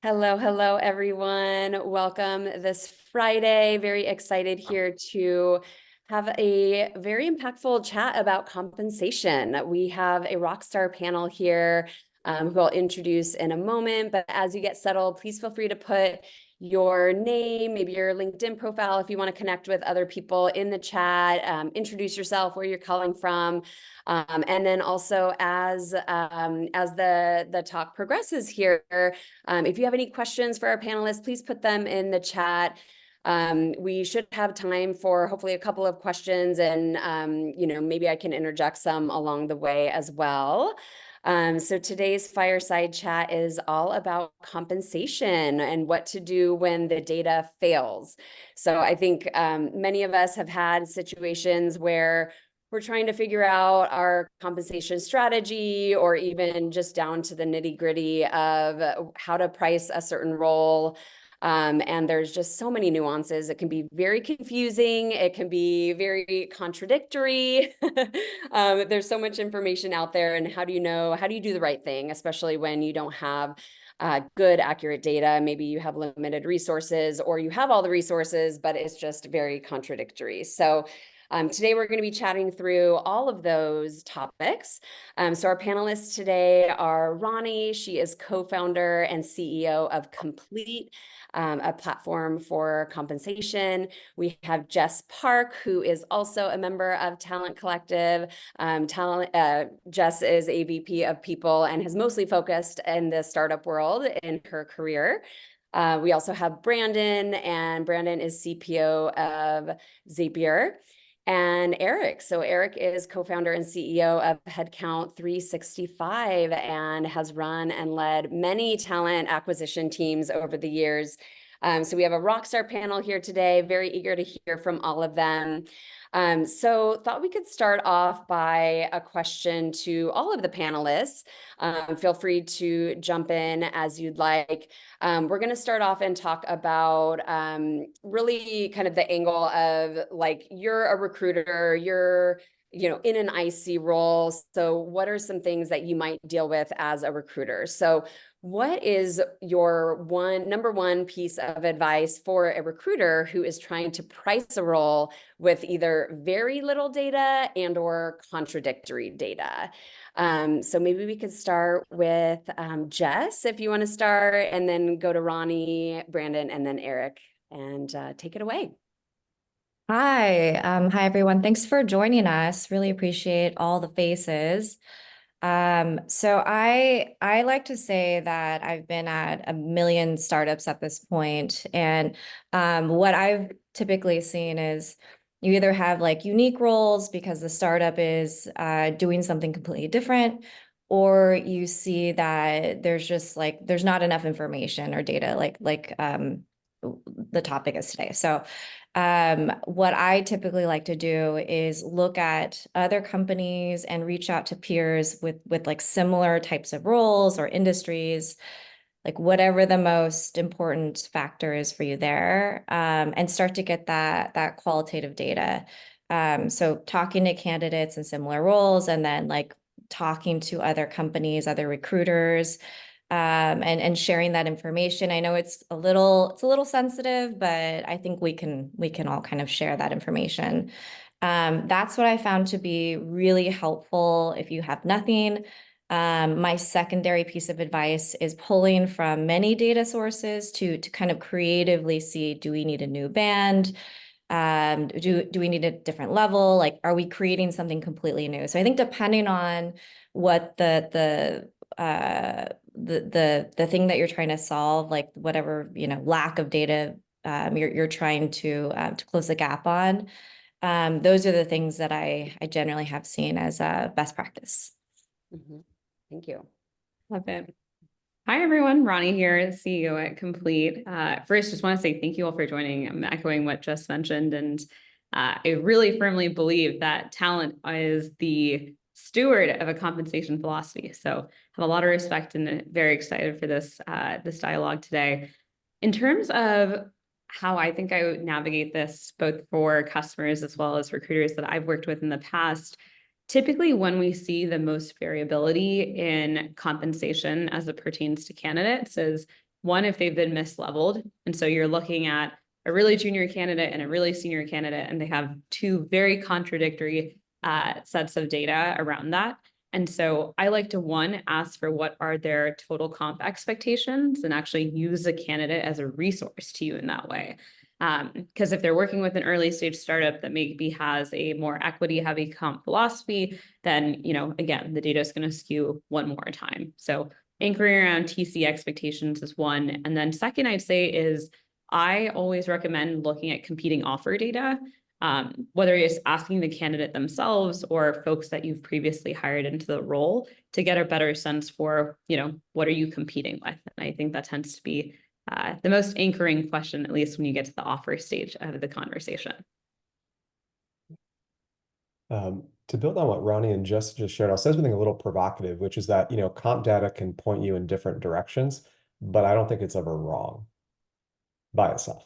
Hello, hello, everyone. Welcome this Friday. Very excited here to have a very impactful chat about compensation. We have a rockstar panel here who I'll introduce in a moment. But as you get settled, please feel free to put your name, maybe your LinkedIn profile if you want to connect with other people in the chat, introduce yourself, where you're calling from. And then also as the talk progresses here, if you have any questions for our panelists, please put them in the chat. We should have time for hopefully a couple of questions, and maybe I can interject some along the way as well. So today's fireside chat is all about compensation and what to do when the data fails. So I think many of us have had situations where we're trying to figure out our compensation strategy, or even just down to the nitty-gritty of how to price a certain role. And there's just so many nuances. It can be very confusing. It can be very contradictory. There's so much information out there. And how do you do the right thing, especially when you don't have good, accurate data? Maybe you have limited resources, or you have all the resources, but it's just very contradictory. So today, we're going to be chatting through all of those topics. So our panelists today are Rani. She is co-founder and CEO of Complete, a platform for compensation. We have Jess Park, who is also a member of Talent Collective. Jess is a VP of People and has mostly focused in the startup world in her career. We also have Brandon, and Brandon is CPO of Zapier. And Eric. So Eric is co-founder and CEO of Headcount 365 and has run and led many talent acquisition teams over the years. So we have a rockstar panel here today, very eager to hear from all of them. So thought we could start off by a question to all of the panelists. Feel free to jump in as you'd like. We're going to start off and talk about really kind of the angle of, like, you're a recruiter, you're in an IC role. So what are some things that you might deal with as a recruiter? So what is your number one piece of advice for a recruiter who is trying to price a role with either very little data and or contradictory data? So maybe we could start with Jess, if you want to start, and then go to Rani, Brandon, and then Eric, and take it away. Hi, everyone. Thanks for joining us. Really appreciate all the faces. So I like to say that I've been at a million startups at this point, and what I've typically seen is you either have like unique roles because the startup is doing something completely different, or you see that there's not enough information or data like the topic is today. So what I typically like to do is look at other companies and reach out to peers with like similar types of roles or industries, like whatever the most important factor is for you there, and start to get that qualitative data. So talking to candidates in similar roles, and then like talking to other companies, other recruiters, and sharing that information. I know it's a little sensitive, but I think we can all kind of share that information. That's what I found to be really helpful if you have nothing. My secondary piece of advice is pulling from many data sources to kind of creatively see, do we need a new band? Do we need a different level? Like, are we creating something completely new? So I think depending on what the thing that you're trying to solve, like whatever, lack of data you're trying to close the gap on, those are the things that I generally have seen as a best practice. Mm-hmm. Thank you. Love it. Hi, everyone. Rani here, CEO at Complete. First, just want to say thank you all for joining. I'm echoing what Jess mentioned, and I really firmly believe that talent is the steward of a compensation philosophy. So have a lot of respect and very excited for this dialogue today. In terms of how I think I would navigate this, both for customers as well as recruiters that I've worked with in the past, typically when we see the most variability in compensation as it pertains to candidates is One, if they've been misleveled. And so you're looking at a really junior candidate and a really senior candidate, and they have two very contradictory sets of data around that. And so I like to, one, ask for what are their total comp expectations and actually use a candidate as a resource to you in that way. Because if they're working with an early stage startup that maybe has a more equity heavy comp philosophy, then, again, the data is going to skew one more time. So anchoring around TC expectations is one. And then second, I'd say is I always recommend looking at competing offer data, whether it's asking the candidate themselves or folks that you've previously hired into the role to get a better sense for, what are you competing with? And I think that tends to be the most anchoring question, at least when you get to the offer stage of the conversation. To build on what Rani and Jess just shared, I'll say something a little provocative, which is that, comp data can point you in different directions, but I don't think it's ever wrong by itself,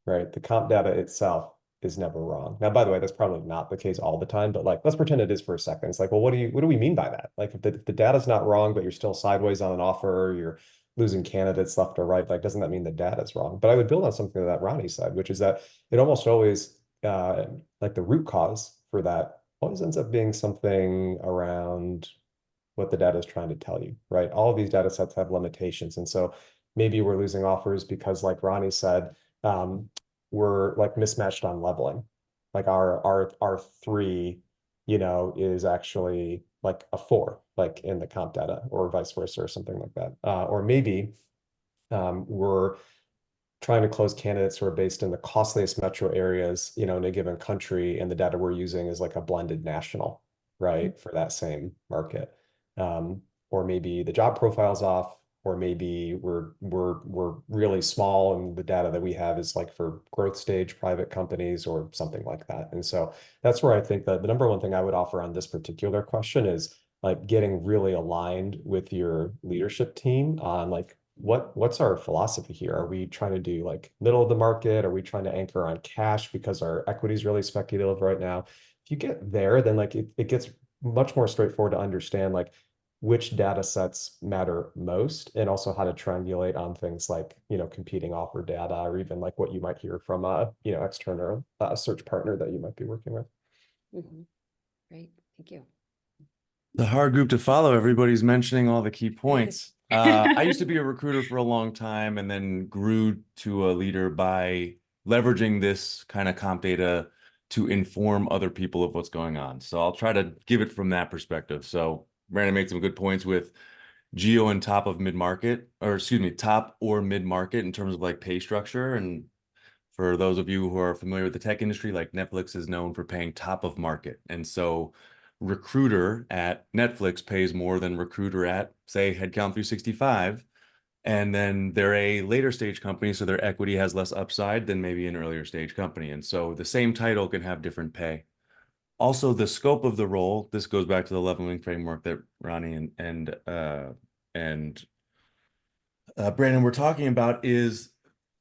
right? The comp data itself is never wrong. Now, by the way, that's probably not the case all the time, but let's pretend it is for a second. It's like, well, what do we mean by that? Like, if the data's not wrong, but you're still sideways on an offer, or you're losing candidates left or right, doesn't that mean the data's wrong? But I would build on something that Ronnie said, which is that it almost always, the root cause for that always ends up being something around what the data is trying to tell you, right? All of these data sets have limitations. And so maybe we're losing offers because, like Ronnie said, we're mismatched on leveling. Our 3, is actually a 4, in the comp data, or vice versa, or something like that. Or maybe we're trying to close candidates who are based in the costliest metro areas, in a given country, and the data we're using is a blended national, right, for that same market. Or maybe the job profile's off, or maybe we're really small and the data that we have is for growth stage private companies or something like that. And so that's where I think that the number one thing I would offer on this particular question is getting really aligned with your leadership team on what's our philosophy here? Are we trying to do middle of the market? Are we trying to anchor on cash because our equity is really speculative right now? If you get there, then it gets much more straightforward to understand which data sets matter most, and also how to triangulate on things competing offer data, or even what you might hear from a external search partner that you might be working with. Great, thank you. The hard group to follow. Everybody's mentioning all the key points. I used to be a recruiter for a long time, and then grew to a leader by leveraging this kind of comp data to inform other people of what's going on. So I'll try to give it from that perspective. So Brandon made some good points with geo and top or mid-market in terms of pay structure. And for those of you who are familiar with the tech industry, Netflix is known for paying top of market. And so recruiter at Netflix pays more than recruiter at, say, Headcount 365. And then they're a later stage company, so their equity has less upside than maybe an earlier stage company. And so the same title can have different pay. Also, the scope of the role, this goes back to the leveling framework that Rani and Brandon were talking about, is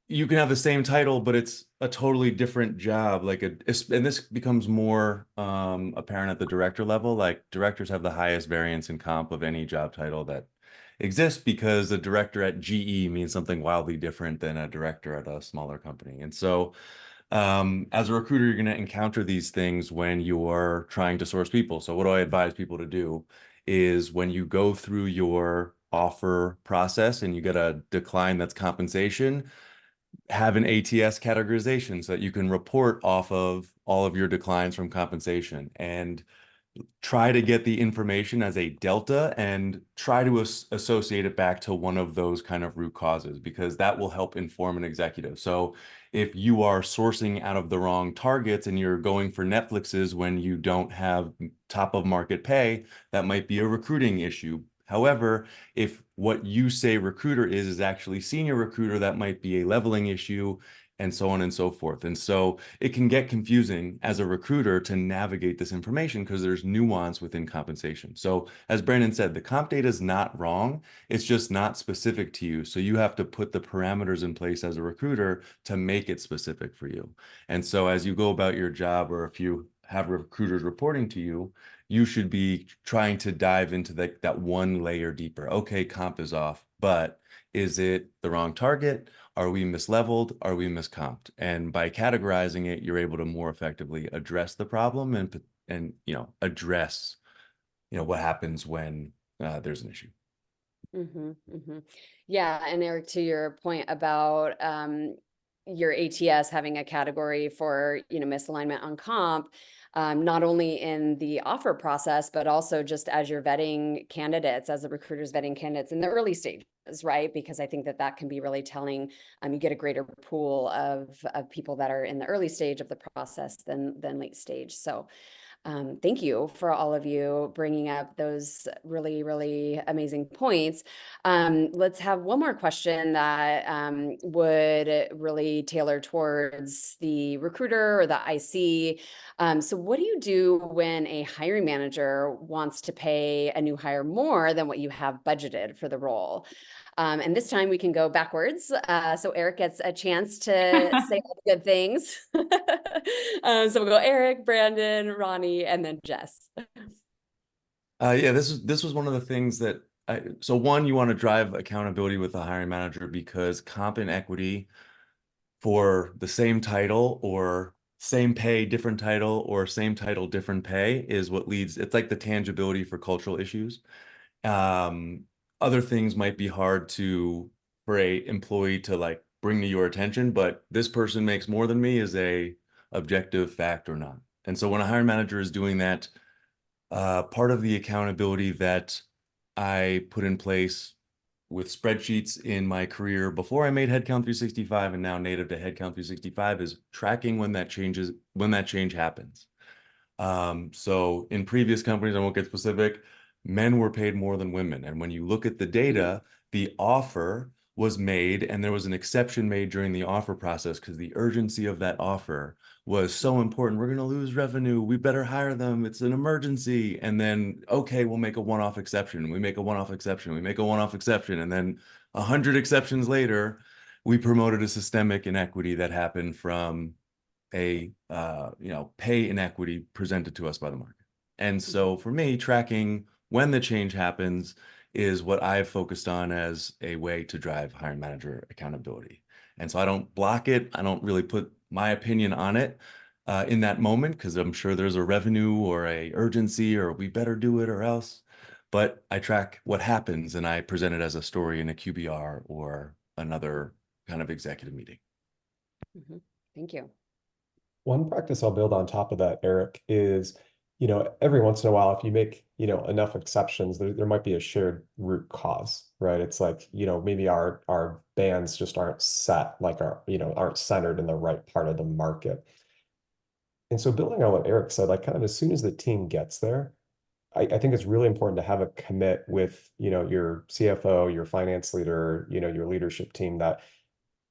you can have the same title, but it's a totally different job. And this becomes more apparent at the director level. Directors have the highest variance in comp of any job title that exists, because a director at GE means something wildly different than a director at a smaller company. And so as a recruiter, you're going to encounter these things when you're trying to source people. So what do I advise people to do is, when you go through your offer process and you get a decline that's compensation, have an ATS categorization so that you can report off of all of your declines from compensation, and try to get the information as a delta and try to associate it back to one of those kind of root causes, because that will help inform an executive. So if you are sourcing out of the wrong targets and you're going for Netflixes when you don't have top of market pay, that might be a recruiting issue. However, if what you say recruiter is actually senior recruiter, that might be a leveling issue, and so on and so forth. And so it can get confusing as a recruiter to navigate this information, because there's nuance within compensation. So as Brandon said, the comp data is not wrong. It's just not specific to you. So you have to put the parameters in place as a recruiter to make it specific for you. And so as you go about your job, or if you have recruiters reporting to you, you should be trying to dive into that one layer deeper. Okay, comp is off, but is it the wrong target? Are we misleveled? Are we miscomped? And by categorizing it, you're able to more effectively address the problem and address what happens when there's an issue. Yeah, and Eric, to your point about your ATS having a category for misalignment on comp, not only in the offer process, but also just as you're vetting candidates, as the recruiter's vetting candidates in the early stages, right? Because I think that can be really telling. You get a greater pool of people that are in the early stage of the process than late stage. So thank you for all of you bringing up those really, really amazing points. Let's have one more question that would really tailor towards the recruiter or the IC. So what do you do when a hiring manager wants to pay a new hire more than what you have budgeted for the role? And this time we can go backwards. So Eric gets a chance to say all the good things. So we'll go Eric, Brandon, Rani, and then Jess. Yeah, this was one of the things that so one, you want to drive accountability with the hiring manager, because comp and equity for the same title or same pay, different title, or same title, different pay is what leads. It's like the tangibility for cultural issues. Other things might be hard for a employee to bring to your attention, but this person makes more than me is a objective fact or not. And so when a hiring manager is doing that, part of the accountability that I put in place with spreadsheets in my career before I made Headcount 365 and now native to Headcount 365 is tracking when that change happens. So in previous companies, I won't get specific, men were paid more than women. And when you look at the data, the offer was made and there was an exception made during the offer process because the urgency of that offer was so important. We're going to lose revenue. We better hire them. It's an emergency. And then, okay, we'll make a one-off exception. We make a one-off exception. We make a one-off exception. And then 100 exceptions later, we promoted a systemic inequity that happened from a pay inequity presented to us by the market. And so for me, tracking when the change happens is what I've focused on as a way to drive hiring manager accountability. And so I don't block it. I don't really put my opinion on it in that moment, because I'm sure there's a revenue or a urgency or we better do it or else. But I track what happens and I present it as a story in a QBR or another kind of executive meeting. Thank you. One practice I'll build on top of that, Eric, is, every once in a while, if you make, enough exceptions, there might be a shared root cause, right? It's like, maybe our bands just aren't set, aren't centered in the right part of the market. And so building on what Eric said, kind of as soon as the team gets there, I think it's really important to have a commit with, your CFO, your finance leader, your leadership team, that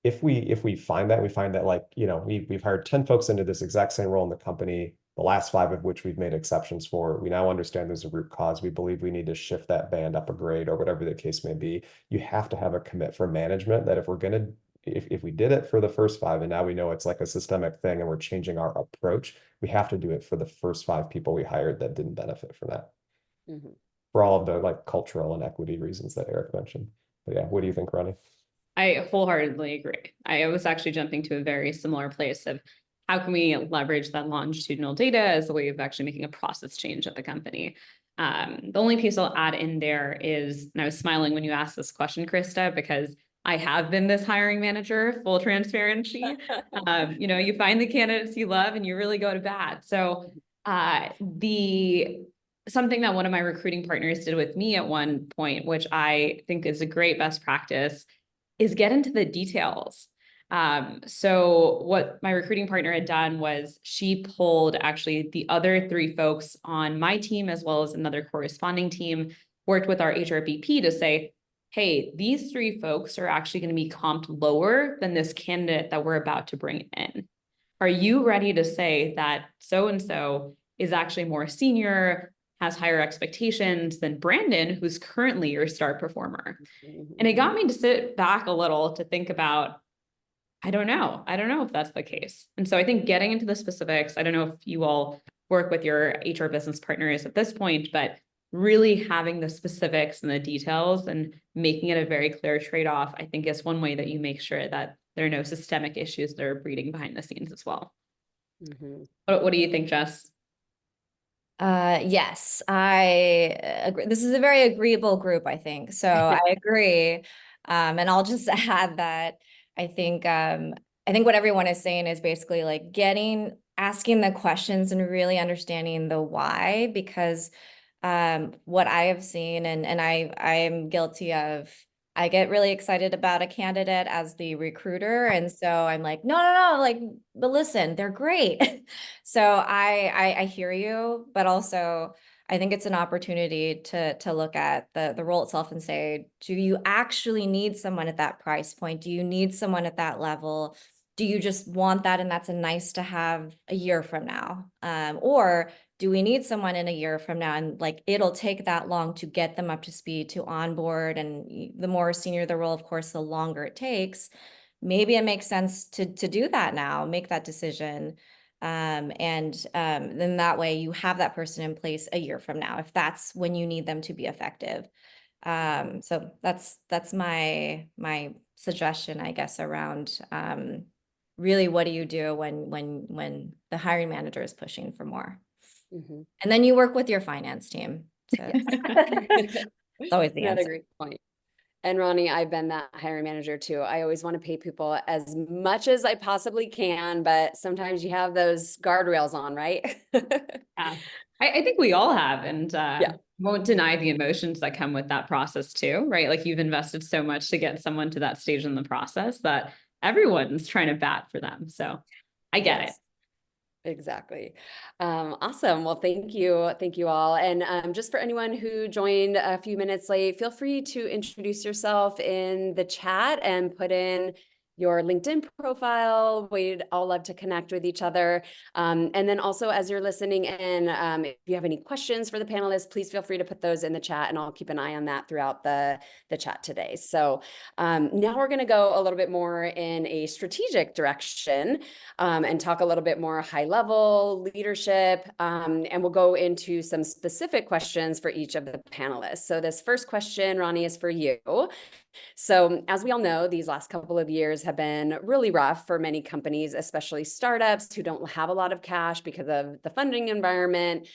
if we find that, we've hired 10 folks into this exact same role in the company, the last 5 of which we've made exceptions for. We now understand there's a root cause. We believe we need to shift that band up a grade or whatever the case may be. You have to have a commit for management that if we did it for the first 5 and now we know it's like a systemic thing and we're changing our approach, we have to do it for the first 5 people we hired that didn't benefit from that. For all of the cultural and equity reasons that Eric mentioned. But yeah, what do you think, Rani? I wholeheartedly agree. I was actually jumping to a very similar place of how can we leverage that longitudinal data as a way of actually making a process change at the company. The only piece I'll add in there is, and I was smiling when you asked this question, Krista, because I have been this hiring manager, full transparency. You find the candidates you love and you really go to bat. So something that one of my recruiting partners did with me at one point, which I think is a great best practice, is get into the details. So what my recruiting partner had done was she pulled actually the other 3 folks on my team, as well as another corresponding team, worked with our HRBP to say, hey, these 3 folks are actually going to be comped lower than this candidate that we're about to bring in. Are you ready to say that so-and-so is actually more senior, has higher expectations than Brandon, who's currently your star performer? And it got me to sit back a little to think about, I don't know if that's the case. And so I think getting into the specifics, I don't know if you all work with your HR business partners at this point, but really having the specifics and the details and making it a very clear trade-off, I think is one way that you make sure that there are no systemic issues that are breeding behind the scenes as well. Mhm. What do you think, Jess? Yes, I agree. This is a very agreeable group, I think. So I agree. And I'll just add that I think what everyone is saying is basically like asking the questions and really understanding the why, because what I have seen and I am guilty of, I get really excited about a candidate as the recruiter. And so I'm like, no, like, but listen, they're great. So I hear you, but also I think it's an opportunity to look at the role itself and say, do you actually need someone at that price point? Do you need someone at that level? Do you just want that and that's a nice to have a year from now? Or do we need someone in a year from now? And like, it'll take that long to get them up to speed, to onboard. And the more senior the role, of course, the longer it takes. Maybe it makes sense to do that now, make that decision. And then that way you have that person in place a year from now, if that's when you need them to be effective. So that's my suggestion, I guess, around really what do you do when the hiring manager is pushing for more? Mhm. And then you work with your finance team. It's always the Another answer. great point. And Ronnie, I've been that hiring manager too. I always want to pay people as much as I possibly can, but sometimes you have those guardrails on, right? Yeah, I think we all have, and Yeah. won't deny the emotions that come with that process too, right? Like you've invested so much to get someone to that stage in the process that everyone's trying to bat for them. So I get it. Exactly. Awesome. Well, thank you. Thank you all. And just for anyone who joined a few minutes late, feel free to introduce yourself in the chat and put in your LinkedIn profile. We'd all love to connect with each other. And then also as you're listening in, if you have any questions for the panelists, please feel free to put those in the chat and I'll keep an eye on that throughout the chat today. So now we're going to go a little bit more in a strategic direction and talk a little bit more high level leadership. And we'll go into some specific questions for each of the panelists. So this first question, Rani, is for you. So as we all know, these last couple of years have been really rough for many companies, especially startups who don't have a lot of cash because of the funding environment.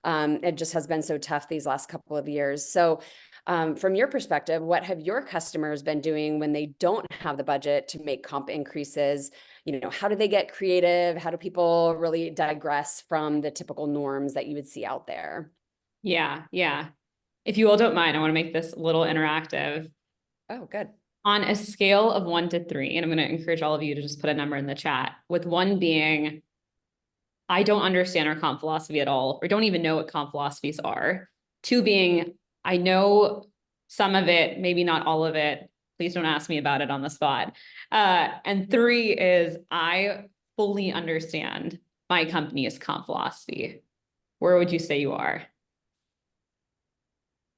It just has been so tough these last couple of years. So from your perspective, what have your customers been doing when they don't have the budget to make comp increases? You know, how do they get creative? How do people really digress from the typical norms that you would see out there? Yeah. If you all don't mind, I want to make this a little interactive. Oh, good. On a scale of 1 to 3, and I'm going to encourage all of you to just put a number in the chat, with 1 being, I don't understand our comp philosophy at all, or don't even know what comp philosophies are. 2 being, I know some of it, maybe not all of it. Please don't ask me about it on the spot. And 3 is, I fully understand my company's comp philosophy. Where would you say you are?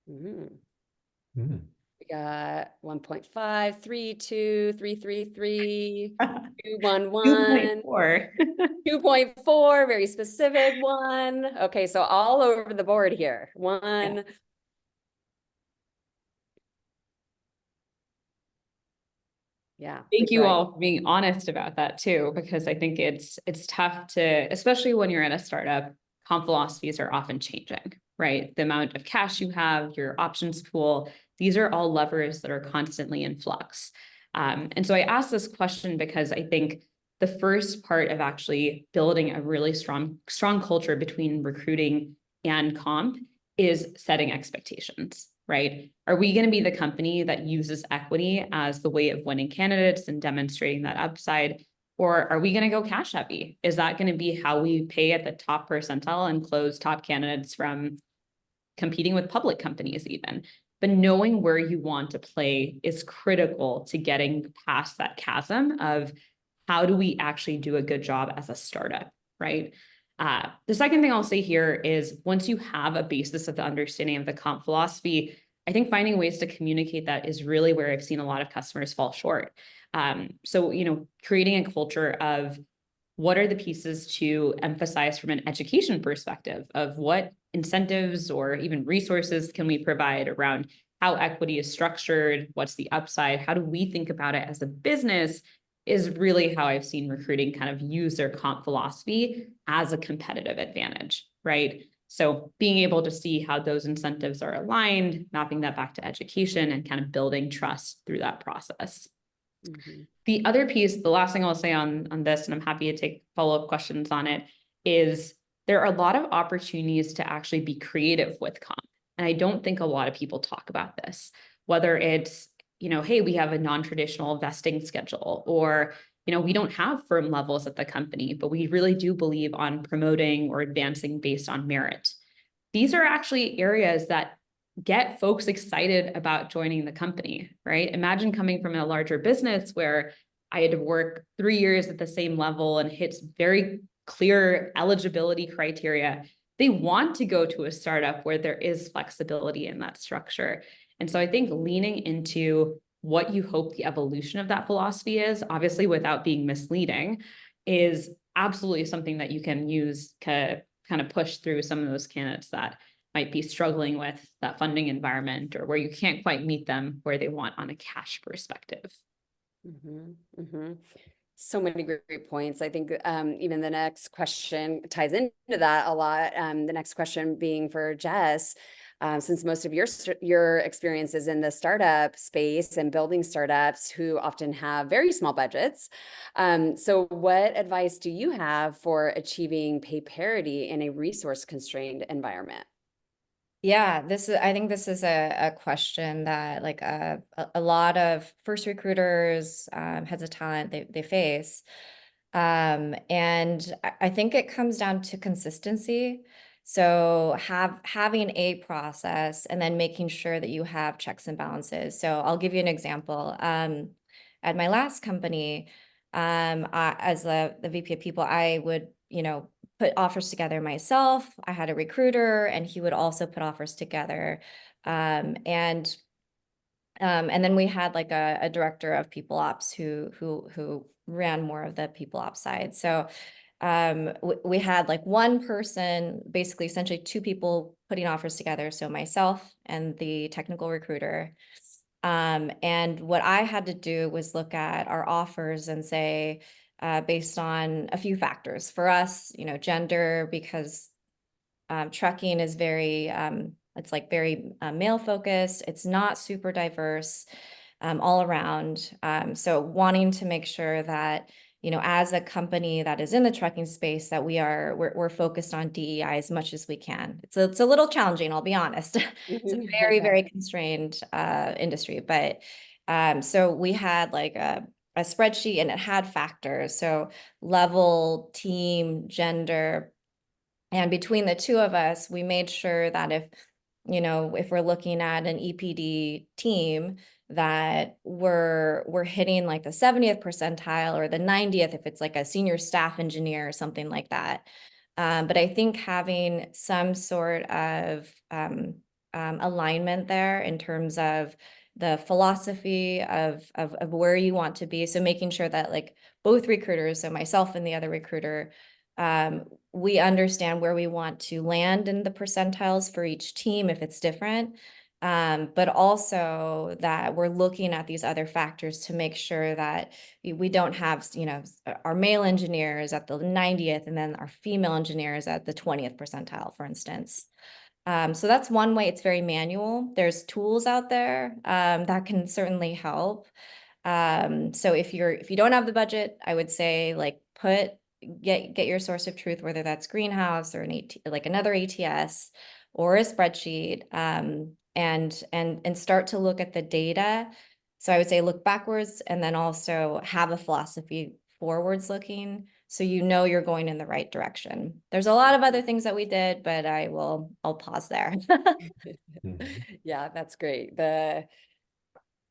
Mm. Hmm. We got 1.5, 3, 2, 3, 3, 3, 2, 1, 1, 2.4. 2.4, very specific 1. Okay, so all over the board here. 1. Yeah. Thank big you right. all for being honest about that too, because I think it's tough to, especially when you're in a startup, comp philosophies are often changing, right? The amount of cash you have, your options pool, these are all levers that are constantly in flux. And so I asked this question because I think the first part of actually building a really strong culture between recruiting and comp is setting expectations, right? Are we going to be the company that uses equity as the way of winning candidates and demonstrating that upside? Or are we going to go cash heavy? Is that going to be how we pay at the top percentile and close top candidates from competing with public companies even? But knowing where you want to play is critical to getting past that chasm of how do we actually do a good job as a startup, right? The second thing I'll say here is once you have a basis of the understanding of the comp philosophy, I think finding ways to communicate that is really where I've seen a lot of customers fall short. So, creating a culture of what are the pieces to emphasize from an education perspective of what incentives or even resources can we provide around how equity is structured, what's the upside, how do we think about it as a business, is really how I've seen recruiting kind of use their comp philosophy as a competitive advantage, right? So being able to see how those incentives are aligned, mapping that back to education and kind of building trust through that process. Mhm. The other piece, the last thing I'll say on this, and I'm happy to take follow-up questions on it, is there are a lot of opportunities to actually be creative with comp. And I don't think a lot of people talk about this, whether it's, hey, we have a non-traditional vesting schedule, or, we don't have firm levels at the company, but we really do believe on promoting or advancing based on merit. These are actually areas that get folks excited about joining the company, right? Imagine coming from a larger business where I had to work 3 years at the same level and hit very clear eligibility criteria. They want to go to a startup where there is flexibility in that structure. And so I think leaning into what you hope the evolution of that philosophy is, obviously without being misleading, is absolutely something that you can use to kind of push through some of those candidates that might be struggling with that funding environment, or where you can't quite meet them where they want on a cash perspective. Mhm. Mhm. So many great points. I think even the next question ties into that a lot. The next question being for Jess, since most of your experience is in the startup space and building startups who often have very small budgets. So what advice do you have for achieving pay parity in a resource constrained environment? Yeah, I think this is a question that like a lot of first recruiters, heads of talent, they face. And I think it comes down to consistency. So having a process and then making sure that you have checks and balances. So I'll give you an example. At my last company, as the VP of people, I would, put offers together myself. I had a recruiter and he would also put offers together. And then we had like a director of people ops who ran more of the people ops side. So we had like one person, basically essentially two people putting offers together. So myself and the technical recruiter. And what I had to do was look at our offers and say, based on a few factors for us, gender, because trucking is very, it's like very male focused. It's not super diverse all around. So wanting to make sure that, as a company that is in the trucking space, that we're focused on DEI as much as we can. It's a little challenging, I'll be honest. It's a very, very constrained industry, but so we had like a spreadsheet and it had factors. So level, team, gender. And between the two of us, we made sure that if we're looking at an EPD team, that we're hitting like the 70th percentile or the 90th if it's like a senior staff engineer or something like that. But I think having some sort of alignment there in terms of the philosophy of where you want to be. So making sure that like both recruiters, so myself and the other recruiter, we understand where we want to land in the percentiles for each team if it's different. But also that we're looking at these other factors to make sure that we don't have, our male engineers at the 90th and then our female engineers at the 20th percentile, for instance. So that's one way. It's very manual. There's tools out there that can certainly help. So if you don't have the budget, I would say like get your source of truth, whether that's Greenhouse or like another ATS or a spreadsheet, and start to look at the data. So I would say look backwards and then also have a philosophy forwards looking, so you're going in the right direction. There's a lot of other things that we did, but I'll pause there. Yeah, that's great.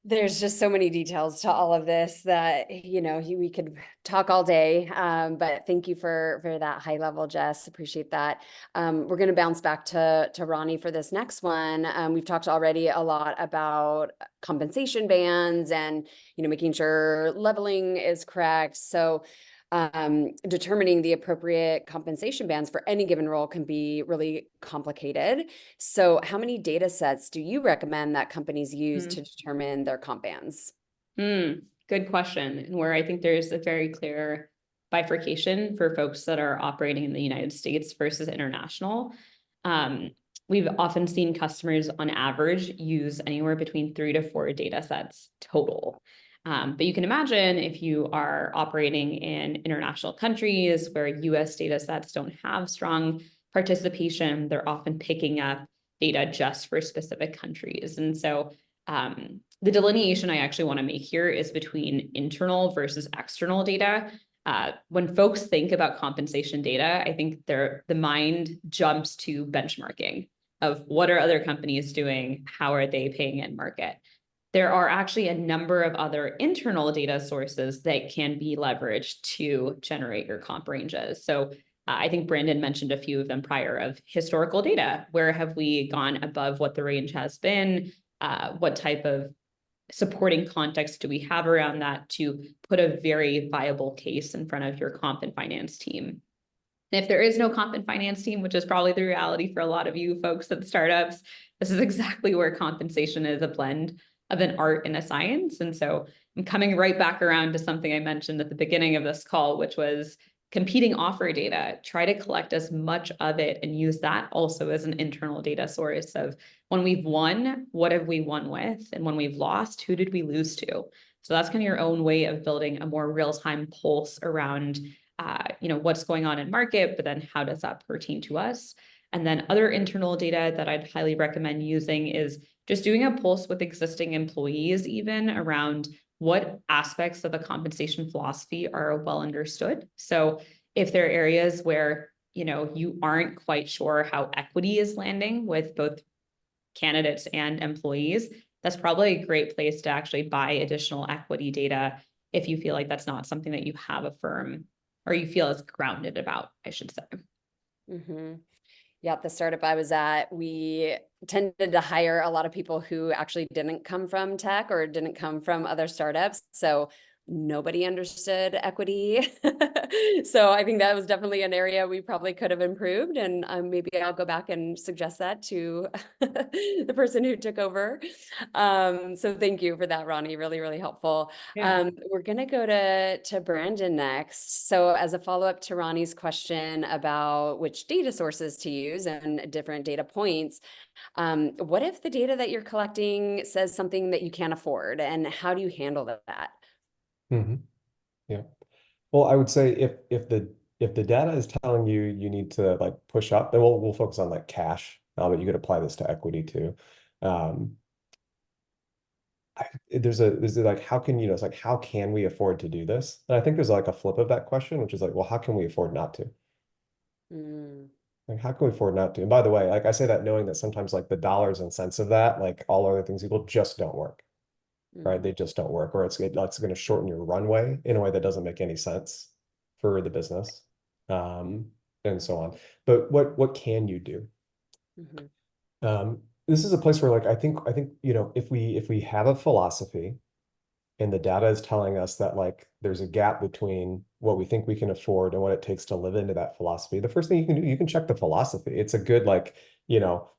There's just so many details to all of this that, we could talk all day. But thank you for that high level, Jess. Appreciate that. We're going to bounce back to Rani for this next one. We've talked already a lot about compensation bands and, making sure leveling is correct. So determining the appropriate compensation bands for any given role can be really complicated. So how many data sets do you recommend that companies use to determine their comp bands? Good question. And where I think there's a very clear bifurcation for folks that are operating in the United States versus international. We've often seen customers on average use anywhere between 3 to 4 data sets total. But you can imagine if you are operating in international countries where US data sets don't have strong participation, they're often picking up data just for specific countries. And so the delineation I actually want to make here is between internal versus external data. When folks think about compensation data, I think the mind jumps to benchmarking of what are other companies doing, how are they paying in market. There are actually a number of other internal data sources that can be leveraged to generate your comp ranges. So I think Brandon mentioned a few of them prior of historical data. Where have we gone above what the range has been? What type of supporting context do we have around that to put a very viable case in front of your comp and finance team? And if there is no comp and finance team, which is probably the reality for a lot of you folks at startups, this is exactly where compensation is a blend of an art and a science. And so I'm coming right back around to something I mentioned at the beginning of this call, which was competing offer data. Try to collect as much of it and use that also as an internal data source of when we've won, what have we won with? And when we've lost, who did we lose to? So that's kind of your own way of building a more real-time pulse around what's going on in market, but then how does that pertain to us? And then other internal data that I'd highly recommend using is just doing a pulse with existing employees, even around what aspects of a compensation philosophy are well understood. So if there are areas where, you aren't quite sure how equity is landing with both candidates and employees, that's probably a great place to actually buy additional equity data if you feel like that's not something that you have a firm or you feel as grounded about, I should say. Mm-hmm. Yeah, the startup I was at, we tended to hire a lot of people who actually didn't come from tech or didn't come from other startups. So nobody understood equity. So I think that was definitely an area we probably could have improved. And maybe I'll go back and suggest that to the person who took over. So thank you for that, Rani. Really, really helpful. Yeah. We're going to go to Brandon next. So as a follow-up to Rani's question about which data sources to use and different data points, what if the data that you're collecting says something that you can't afford, and how do you handle that? Yeah. Well, I would say if the data is telling you you need to like push up, then we'll focus on like cash, but you could apply this to equity too. There's like how can it's like how can we afford to do this? And I think there's like a flip of that question, which is like, well, how can we afford not to? Like how can we afford not to? And by the way, like I say that knowing that sometimes like the dollars and cents of that, like all other things equal, just don't work. Right? They just don't work, or it's going to shorten your runway in a way that doesn't make any sense for the business, and so on. But what can you do? This is a place where like I think if we have a philosophy and the data is telling us that like there's a gap between what we think we can afford and what it takes to live into that philosophy, the first thing you can do, you can check the philosophy. It's a good like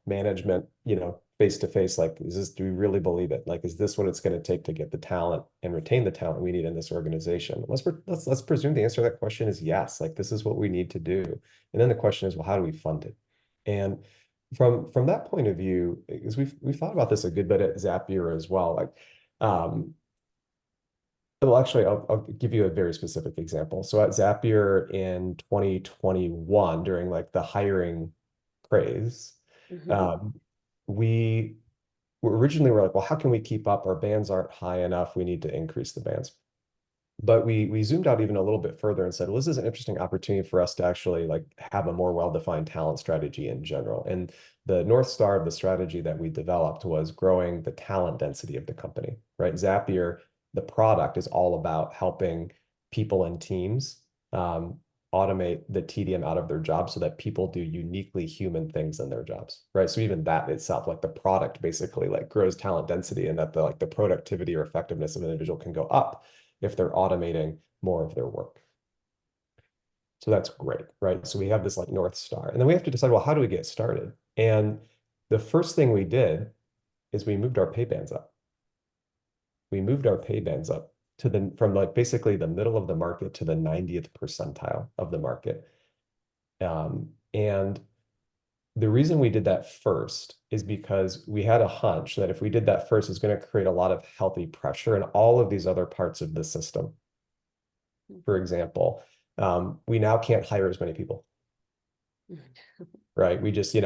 management face to face, like do we really believe it? Like is this what it's going to take to get the talent and retain the talent we need in this organization? Let's presume the answer to that question is yes, like this is what we need to do. And then the question is, well, how do we fund it? And from that point of view, because we've thought about this a good bit at Zapier as well, like well, actually, I'll give you a very specific example. So at Zapier in 2021, during like the hiring craze, we originally were like, well, how can we keep up? Our bands aren't high enough. We need to increase the bands. But we zoomed out even a little bit further and said, well, this is an interesting opportunity for us to actually like have a more well-defined talent strategy in general. And the North Star of the strategy that we developed was growing the talent density of the company, right? Zapier, the product is all about helping people and teams automate the tedium out of their jobs so that people do uniquely human things in their jobs, right? So even that itself, like the product basically like grows talent density, and that the productivity or effectiveness of an individual can go up if they're automating more of their work. So that's great, right? So we have this like North Star. And then we have to decide, well, how do we get started? And the first thing we did is we moved our pay bands up. We moved our pay bands up to from like basically the middle of the market to the 90th percentile of the market. And the reason we did that first is because we had a hunch that if we did that first, it's going to create a lot of healthy pressure in all of these other parts of the system. For example, we now can't hire as many people, right? We just, say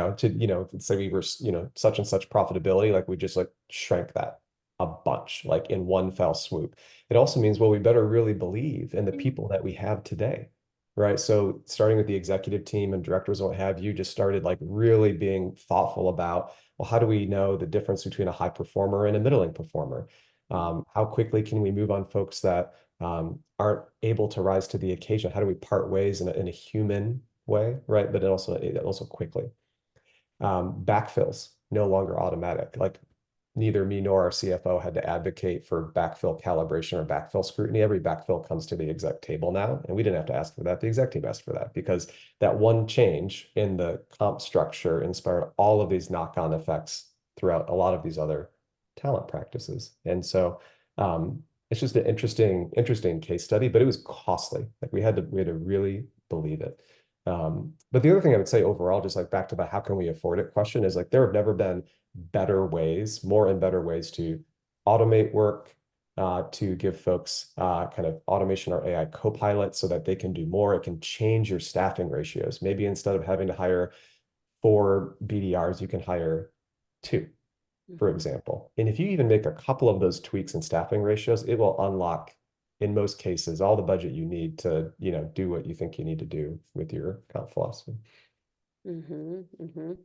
we were, such and such profitability, like we just like shrank that a bunch, like in one fell swoop. It also means, well, we better really believe in the people that we have today, right? So starting with the executive team and directors and what have you, just started like really being thoughtful about, well, how do we know the difference between a high performer and a middling performer? How quickly can we move on folks that aren't able to rise to the occasion? How do we part ways in a human way, right? But it also quickly. Backfills, no longer automatic. Like neither me nor our CFO had to advocate for backfill calibration or backfill scrutiny. Every backfill comes to the exec table now, and we didn't have to ask for that. The exec team asked for that because that one change in the comp structure inspired all of these knock-on effects throughout a lot of these other talent practices. And so it's just an interesting case study, but it was costly. Like we had to really believe it. But the other thing I would say overall, just like back to the how can we afford it question, is like there have never been more and better ways to automate work, to give folks kind of automation or AI co-pilot so that they can do more. It can change your staffing ratios. Maybe instead of having to hire 4 BDRs, you can hire 2, for example. And if you even make a couple of those tweaks in staffing ratios, it will unlock, in most cases, all the budget you need to, do what you think you need to do with your comp philosophy. Can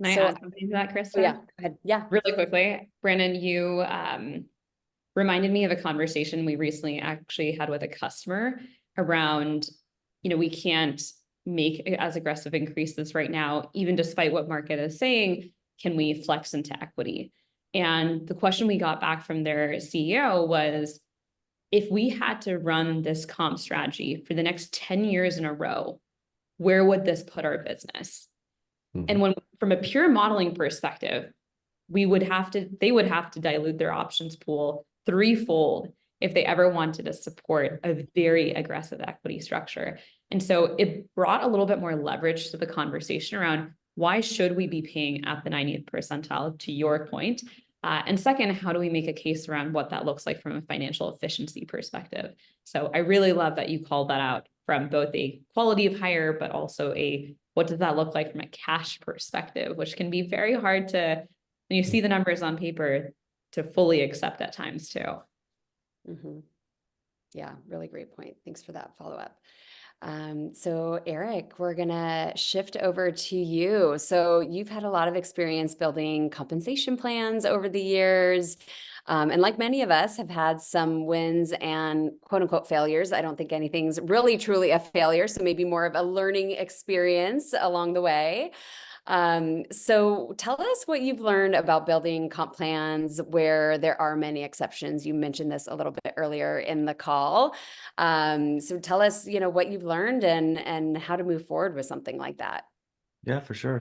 I So- add something to that, Krista? Oh, yeah, go ahead. Yeah. Really quickly, Brandon, you reminded me of a conversation we recently actually had with a customer around, we can't make as aggressive increases right now, even despite what market is saying, can we flex into equity? And the question we got back from their CEO was, if we had to run this comp strategy for the next 10 years in a row, where would this put our business? And when, from a pure modeling perspective, they would have to dilute their options pool threefold if they ever wanted to support a very aggressive equity structure. And so it brought a little bit more leverage to the conversation around why should we be paying at the 90th percentile, to your point? And second, how do we make a case around what that looks like from a financial efficiency perspective? So I really love that you called that out from both a quality of hire, but also a what does that look like from a cash perspective, which can be very hard to, when you see the numbers on paper, to fully accept at times too. Yeah, really great point. Thanks for that follow-up. So Eric, we're gonna shift over to you. So you've had a lot of experience building compensation plans over the years. And like many of us have had some wins and quote unquote failures. I don't think anything's really truly a failure. So maybe more of a learning experience along the way. So tell us what you've learned about building comp plans where there are many exceptions. You mentioned this a little bit earlier in the call. So tell us, what you've learned and how to move forward with something like that. Yeah, for sure.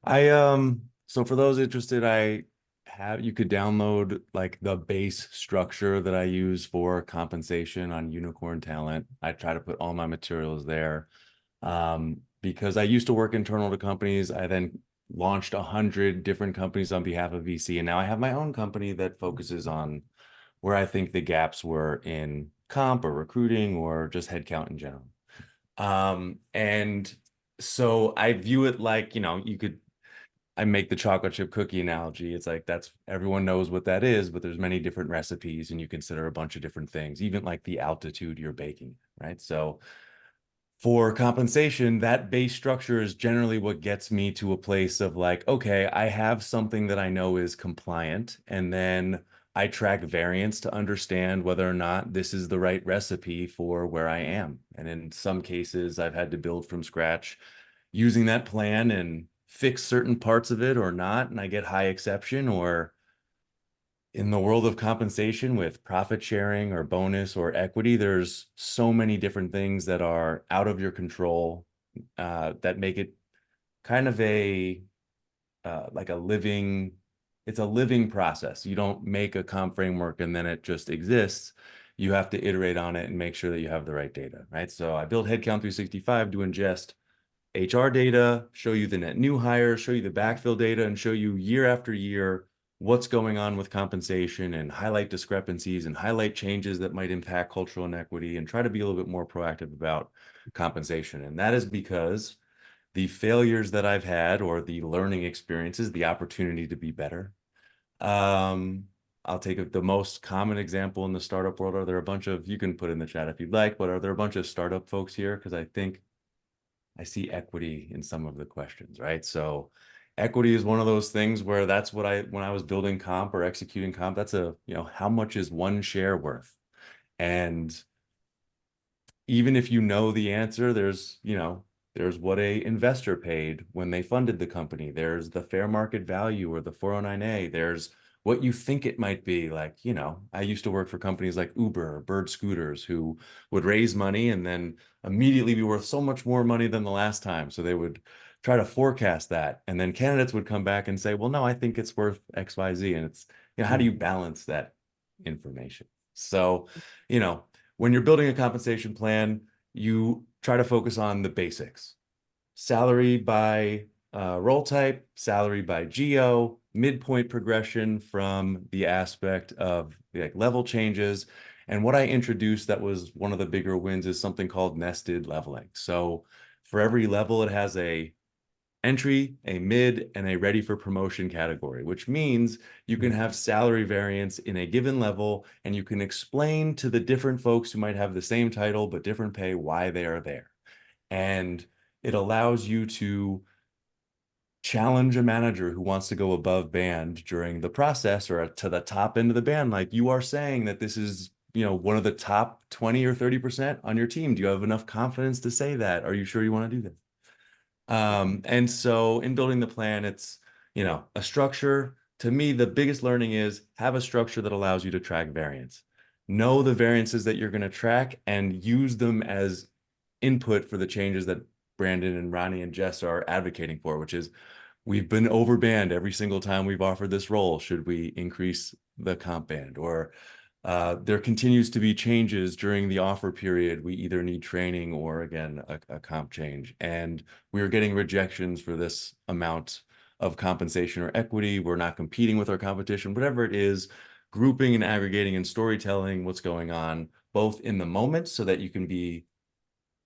So for those interested, you could download like the base structure that I use for compensation on Unicorn Talent. I try to put all my materials there. Because I used to work internal to companies. I then launched 100 different companies on behalf of VC. And now I have my own company that focuses on where I think the gaps were in comp or recruiting or just headcount in general. And so I view it like, I make the chocolate chip cookie analogy. It's like, everyone knows what that is, but there's many different recipes and you consider a bunch of different things, even like the altitude you're baking, right? So for compensation, that base structure is generally what gets me to a place of like, okay, I have something that I know is compliant, and then I track variance to understand whether or not this is the right recipe for where I am. And in some cases, I've had to build from scratch using that plan and fix certain parts of it or not, and I get high exception, or in the world of compensation with profit sharing or bonus or equity, there's so many different things that are out of your control that make it kind of a like it's a living process. You don't make a comp framework and then it just exists. You have to iterate on it and make sure that you have the right data, right? So I built Headcount 365 to ingest HR data, show you the net new hires, show you the backfill data, and show you year after year what's going on with compensation and highlight discrepancies and highlight changes that might impact cultural inequity and try to be a little bit more proactive about compensation. And that is because the failures that I've had or the learning experiences, the opportunity to be better. I'll take the most common example in the startup world. Are there a bunch of, you can put in the chat if you'd like, but are there a bunch of startup folks here? Because I think I see equity in some of the questions, right? So equity is one of those things where that's what when I was building comp or executing comp, that's how much is one share worth? And even if you know the answer, there's what a investor paid when they funded the company. There's the fair market value or the 409A. There's what you think it might be. Like, I used to work for companies like Uber or Bird Scooters who would raise money and then immediately be worth so much more money than the last time. So they would try to forecast that. And then candidates would come back and say, well, no, I think it's worth X, Y, Z. And it's, how do you balance that information? So, when you're building a compensation plan, you try to focus on the basics. Salary by role type, salary by geo, midpoint progression from the aspect of like level changes. And what I introduced that was one of the bigger wins is something called nested leveling. So for every level, it has a entry, a mid, and a ready for promotion category, which means you can have salary variance in a given level, and you can explain to the different folks who might have the same title but different pay why they are there. And it allows you to challenge a manager who wants to go above band during the process or to the top end of the band. Like, you are saying that this is one of the top 20 or 30% on your team. Do you have enough confidence to say that? Are you sure you want to do that? And so in building the plan, it's, a structure. To me, the biggest learning is have a structure that allows you to track variance. Know the variances that you're going to track and use them as input for the changes that Brandon and Rani and Jess are advocating for, which is we've been overband every single time we've offered this role. Should we increase the comp band? Or there continues to be changes during the offer period. We either need training or, again, a comp change. And we're getting rejections for this amount of compensation or equity. We're not competing with our competition, whatever it is, grouping and aggregating and storytelling what's going on, both in the moment so that you can be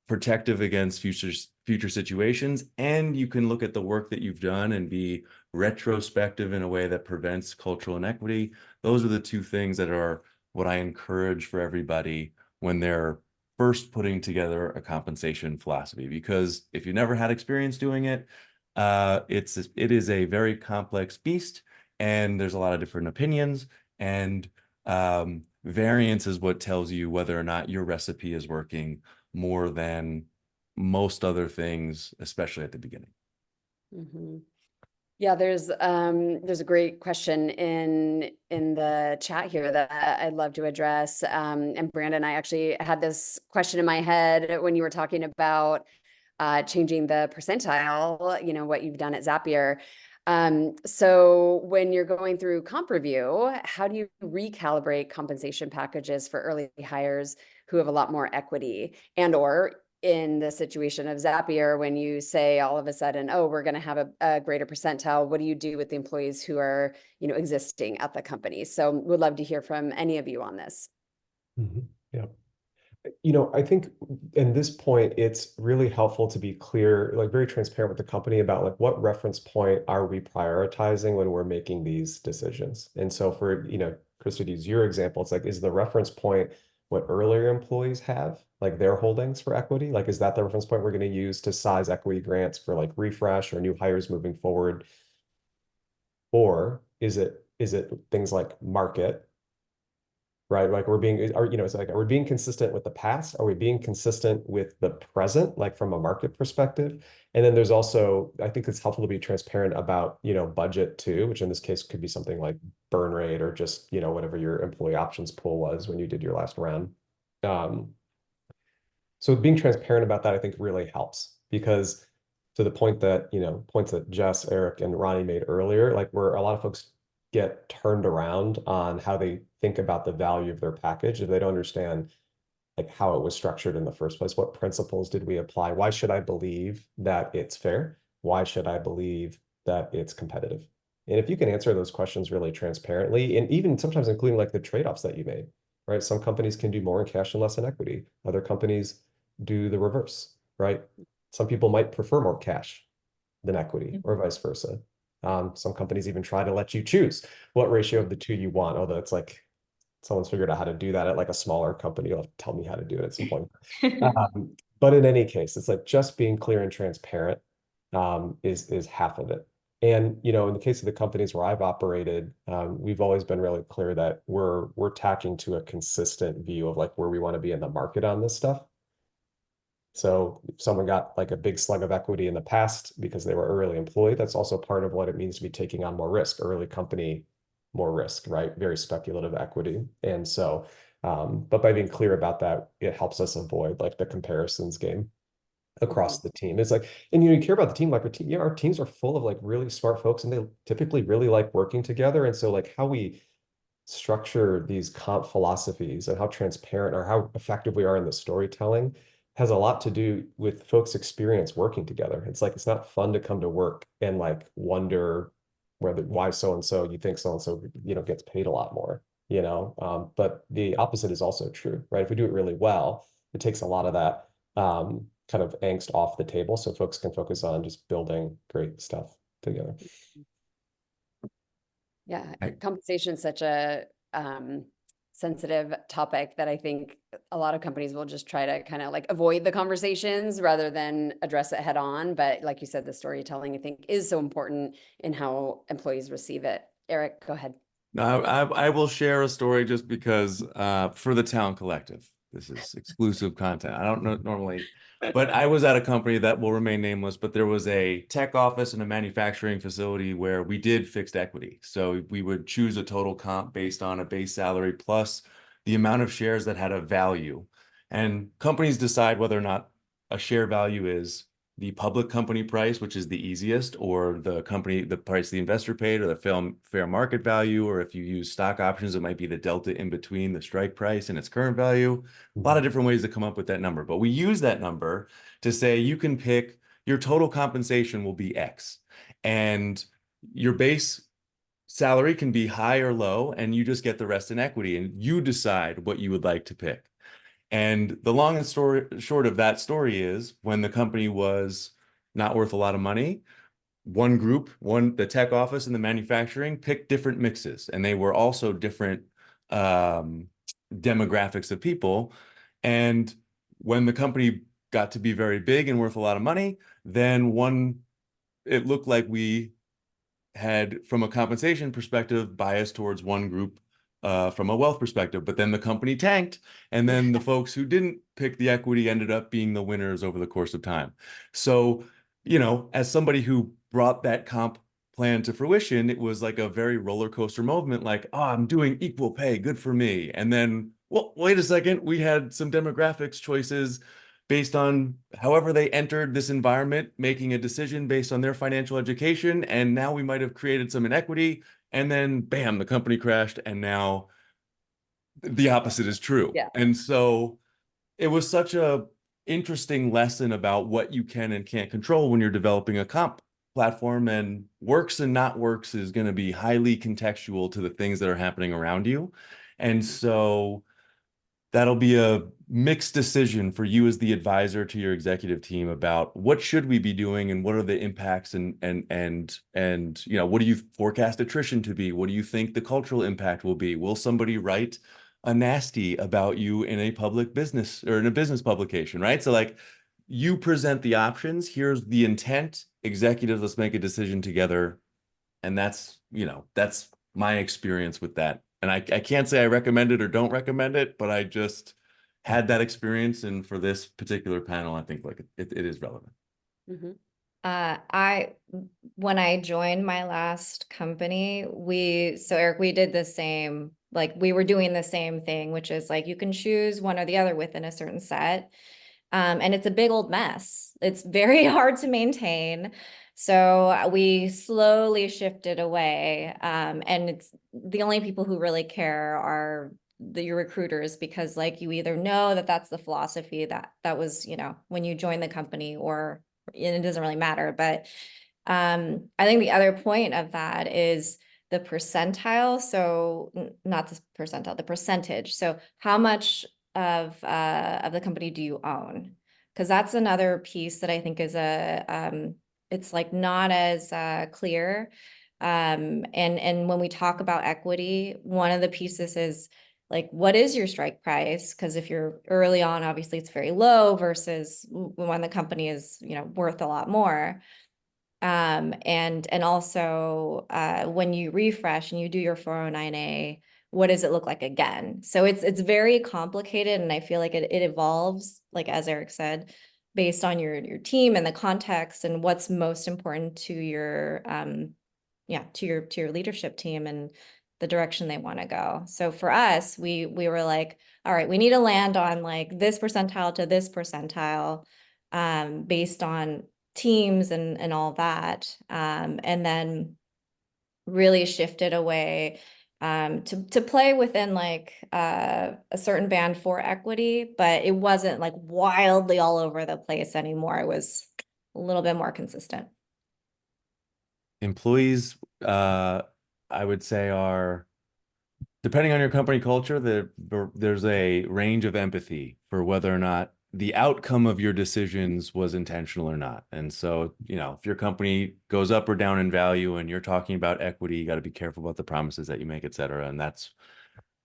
protective against future situations, and you can look at the work that you've done and be retrospective in a way that prevents cultural inequity. Those are the two things that are what I encourage for everybody when they're first putting together a compensation philosophy, because if you never had experience doing it, it is a very complex beast, and there's a lot of different opinions, and variance is what tells you whether or not your recipe is working more than most other things, especially at the beginning. Mm-hmm. Yeah, there's a great question in the chat here that I'd love to address. And Brandon, I actually had this question in my head when you were talking about changing the percentile, what you've done at Zapier. So when you're going through comp review, how do you recalibrate compensation packages for early hires who have a lot more equity, and or in the situation of Zapier, when you say all of a sudden, oh, we're going to have a greater percentile, what do you do with the employees who are, existing at the company? So would love to hear from any of you on this. Mm-hmm. Yeah. I think in this point, it's really helpful to be clear, like very transparent with the company about like what reference point are we prioritizing when we're making these decisions. And so for, Krista, to use your example, it's like, is the reference point what earlier employees have, like their holdings for equity? Like, is that the reference point we're going to use to size equity grants for like refresh or new hires moving forward? Or is it things like market right? Like it's like, are we being consistent with the past? Are we being consistent with the present, like from a market perspective? And then there's also, I think it's helpful to be transparent about, budget too, which in this case could be something like burn rate or just, whatever your employee options pool was when you did your last round. So being transparent about that, I think really helps because to the point that, points that Jess, Eric, and Ronnie made earlier, like where a lot of folks get turned around on how they think about the value of their package if they don't understand like how it was structured in the first place. What principles did we apply? Why should I believe that it's fair? Why should I believe that it's competitive? And if you can answer those questions really transparently, and even sometimes including like the trade-offs that you made, right? Some companies can do more in cash and less in equity. Other companies do the reverse, right? Some people might prefer more cash than equity or vice versa. Some companies even try to let you choose what ratio of the two you want, although it's like someone's figured out how to do that at like a smaller company. You'll have to tell me how to do it at some point. But in any case, it's like just being clear and transparent is half of it. And in the case of the companies where I've operated, we've always been really clear that we're tacking to a consistent view of like where we want to be in the market on this stuff. So if someone got like a big slug of equity in the past because they were early employee, that's also part of what it means to be taking on more risk, early company, more risk, right? Very speculative equity. And so, but by being clear about that, it helps us avoid like the comparisons game across the team. It's like, and you care about the team, like our teams are full of like really smart folks and they typically really like working together. And so like how we structure these comp philosophies and how transparent or how effective we are in the storytelling has a lot to do with folks' experience working together. It's like, it's not fun to come to work and like wonder why so-and-so, you think so-and-so, gets paid a lot more, but the opposite is also true, right? If we do it really well, it takes a lot of that kind of angst off the table so folks can focus on just building great stuff together. Yeah, compensation is such a sensitive topic that I think a lot of companies will just try to kind of like avoid the conversations rather than address it head on. But like you said, the storytelling, I think, is so important in how employees receive it. Eric, go ahead. No, I will share a story just because for the Talent Collective, this is exclusive content. I don't know normally, but I was at a company that will remain nameless, but there was a tech office and a manufacturing facility where we did fixed equity. So we would choose a total comp based on a base salary plus the amount of shares that had a value. And companies decide whether or not a share value is the public company price, which is the easiest, or the price the investor paid, or the fair market value, or if you use stock options, it might be the delta in between the strike price and its current value. A lot of different ways to come up with that number, but we use that number to say you can pick your total compensation will be X, and your base salary can be high or low, and you just get the rest in equity, and you decide what you would like to pick. And the long and short of that story is when the company was not worth a lot of money, one group, the tech office and the manufacturing picked different mixes, and they were also different demographics of people. And when the company got to be very big and worth a lot of money, then it looked like we had, from a compensation perspective, bias towards one group from a wealth perspective, but then the company tanked, and then the folks who didn't pick the equity ended up being the winners over the course of time. So, as somebody who brought that comp plan to fruition, it was like a very roller coaster moment, like, oh, I'm doing equal pay, good for me. And then, well, wait a second, we had some demographics choices based on however they entered this environment, making a decision based on their financial education. And now we might have created some inequity. And then bam, the company crashed. And now the opposite is true. Yeah. And so it was such a interesting lesson about what you can and can't control when you're developing a comp platform, and works and not works is going to be highly contextual to the things that are happening around you. And so that'll be a mixed decision for you as the advisor to your executive team about what should we be doing and what are the impacts and what do you forecast attrition to be? What do you think the cultural impact will be? Will somebody write a nasty about you in a public business or in a business publication, right? So like, you present the options, here's the intent, executives, let's make a decision together. And that's my experience with that And I can't say I recommend it or don't recommend it, but I just had that experience. And for this particular panel, I think like it is relevant. Mhm. When I joined my last company, Eric, we did the same, like we were doing the same thing, which is like you can choose one or the other within a certain set. And it's a big old mess. It's very hard to maintain. So we slowly shifted away. And it's the only people who really care are your recruiters, because like you either know that that's the philosophy that was, when you join the company, or and it doesn't really matter. But I think the other point of that is the percentile. So not the percentile, the percentage. So how much of the company do you own? Because that's another piece that I think is it's like not as clear. And when we talk about equity, one of the pieces is like, what is your strike price? Because if you're early on, obviously it's very low versus when the company is, worth a lot more. And also when you refresh and you do your 409A, what does it look like again? So it's very complicated, and I feel like it evolves, like as Eric said, based on your team and the context and what's most important to your to your leadership team and the direction they want to go. So for us, we were like, all right, we need to land on like this percentile to this percentile based on teams and all that. And then really shifted away to play within like a certain band for equity, but it wasn't like wildly all over the place anymore. It was a little bit more consistent. Employees, I would say, are, depending on your company culture, there's a range of empathy for whether or not the outcome of your decisions was intentional or not. And so, if your company goes up or down in value and you're talking about equity, you got to be careful about the promises that you make, et cetera. And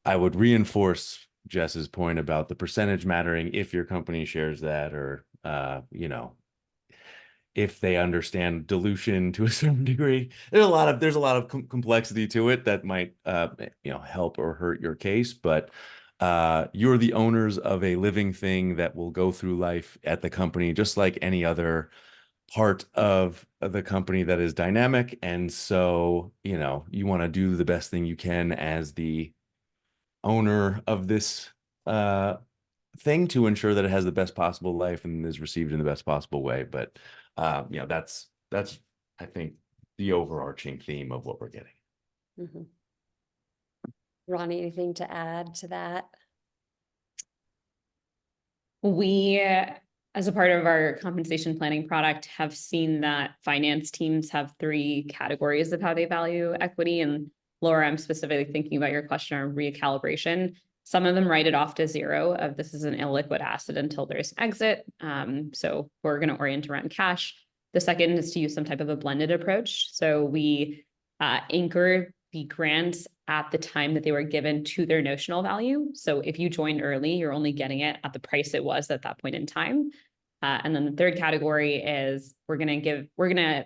I would reinforce Jess's point about the percentage mattering if your company shares that, or, if they understand dilution to a certain degree. There's a lot of complexity to it that might help or hurt your case, but you're the owners of a living thing that will go through life at the company just like any other part of the company that is dynamic. And so you want to do the best thing you can as the owner of this thing to ensure that it has the best possible life and is received in the best possible way. But that's I think the overarching theme of what we're getting. Mm-hmm. Ronnie, anything to add to that? We, as a part of our compensation planning product, have seen that finance teams have 3 categories of how they value equity. And Laura, I'm specifically thinking about your question on recalibration. Some of them write it off to 0 of this is an illiquid asset until there's an exit. So we're going to orient around cash. The second is to use some type of a blended approach. So we anchor the grants at the time that they were given to their notional value. So if you joined early, you're only getting it at the price it was at that point in time. And then the third category is we're going to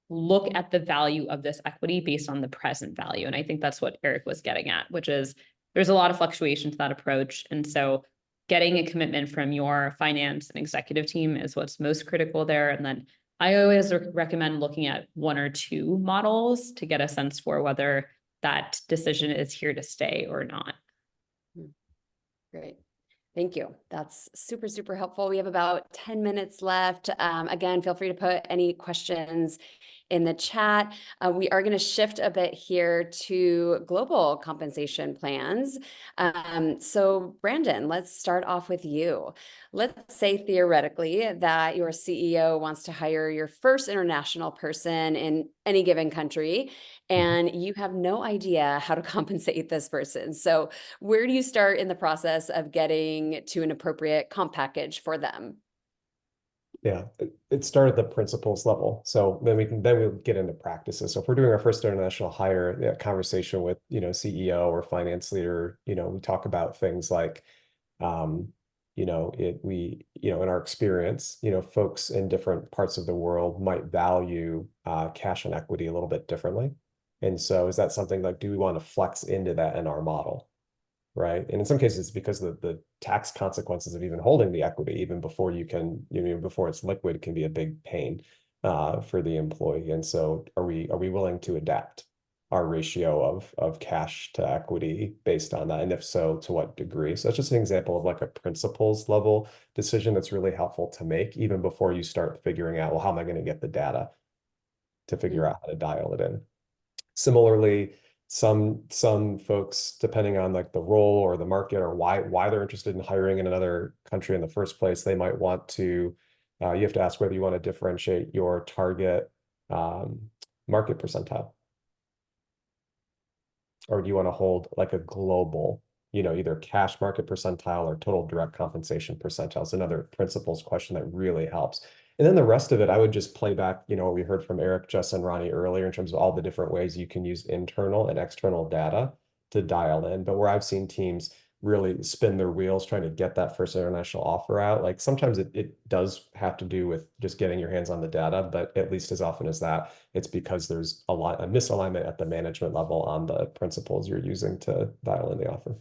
look at the value of this equity based on the present value. And I think that's what Eric was getting at, which is there's a lot of fluctuation to that approach. And so getting a commitment from your finance and executive team is what's most critical there. And then I always recommend looking at 1 or 2 models to get a sense for whether that decision is here to stay or not. Great. Thank you. That's super, super helpful. We have about 10 minutes left. Again, feel free to put any questions in the chat. We are going to shift a bit here to global compensation plans. So Brandon, let's start off with you. Let's say theoretically that your CEO wants to hire your first international person in any given country, and you have no idea how to compensate this person. So where do you start in the process of getting to an appropriate comp package for them? Yeah, it started at the principles level. So then we'll get into practices. So if we're doing our first international hire, that conversation with, CEO or finance leader, we talk about things like, in our experience, folks in different parts of the world might value cash and equity a little bit differently. And so is that something like, do we want to flex into that in our model? Right. And in some cases, it's because the tax consequences of even holding the equity, even before you can, before it's liquid, can be a big pain for the employee. And so are we willing to adapt our ratio of cash to equity based on that? And if so, to what degree? So that's just an example of like a principles level decision that's really helpful to make even before you start figuring out, well, how am I going to get the data to figure out how to dial it in? Similarly, some folks, depending on like the role or the market or why they're interested in hiring in another country in the first place, they might want to, you have to ask whether you want to differentiate your target market percentile. Or do you want to hold like a global, either cash market percentile or total direct compensation percentile? It's another principles question that really helps. And then the rest of it, I would just play back, what we heard from Eric, Jess, and Rani earlier in terms of all the different ways you can use internal and external data to dial in. But where I've seen teams really spin their wheels trying to get that first international offer out, like sometimes it does have to do with just getting your hands on the data, but at least as often as that, it's because there's a misalignment at the management level on the principles you're using to dial in the offer.